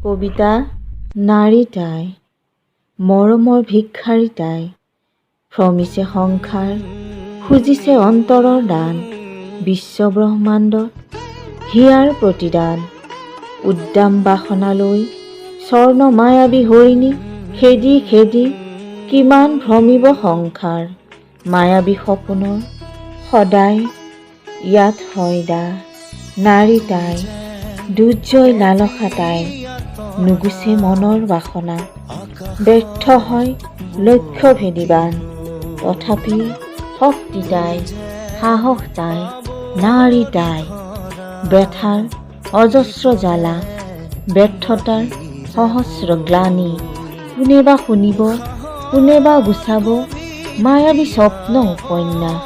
কবিতা নাৰী তাই, মৰমৰ ভিক্ষাৰী তাই, ভ্ৰমিছে সংসাৰ, খুজিছে অন্তৰৰ দান, বিশ্বব্ৰহ্মাণ্ডত হিয়াৰ প্ৰতিদান। উদ্দাম বাসনালৈ স্বৰ্ণ মায়াবী হৰিণী খেদি খেদি কিমান ভ্ৰমিব সংসাৰ, মায়াবী সপোনৰ সদায় ইয়াত হয় দা। নাৰী তাই, দুৰ্জয় লালসা তাই, নুগুচে মনৰ বাসনা, ব্যৰ্থ হয় লক্ষ্য ভেদিবান, তথাপি শক্তি তাই, সাহস তাই, নাৰী তাই। ব্যথাৰ অজস্ৰ জ্বালা, ব্যৰ্থতাৰ সহস্ৰ গ্লানি, কোনে বা শুনিব, কোনে বা গুচাব মায়াবী স্বপ্ন উপন্যাস।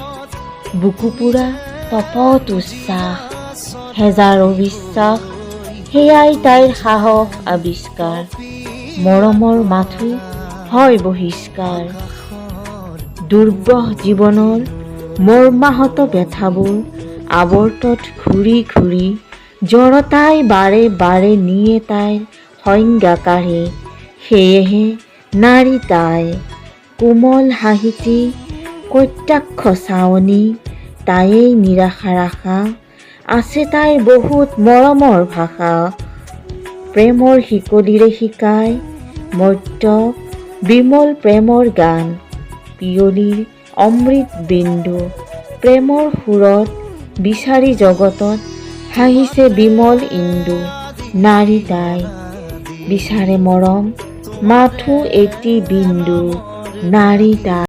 বুকু পুৰা তপত উচ্ছ্বাস, হেজাৰ অবিশ্বাস, সেয়াই তাইৰ সাহস আৱিষ্কাৰ, মৰমৰ মাথো হয় বহিষ্কাৰ। দুৰ্বহ জীৱনৰ মৰ্মাহত ব্যথাবোৰ আৱৰ্তত ঘূৰি ঘূৰি জড়তাই বাৰে বাৰে নিয়ে তাইৰ সংজ্ঞা কাঢ়ি। সেয়েহে নাৰী তাই, কোমল হাঁহিটি কটাক্ষ চাৱনি, তায়েই নিৰাশাৰ আশা, আছে তাইৰ বহুত মৰমৰ ভাষা। প্ৰেমৰ শিকলিৰে শিকায় মৰ্ত্য বিমল প্ৰেমৰ গান, পিয়লিৰ অমৃত বিন্দু প্ৰেমৰ সুৰত বিচাৰি জগতত হাঁহিছে বিমল ইন্দু। নাৰী তাই, বিচাৰে মৰম মাথো এটি বিন্দু, নাৰী তাই।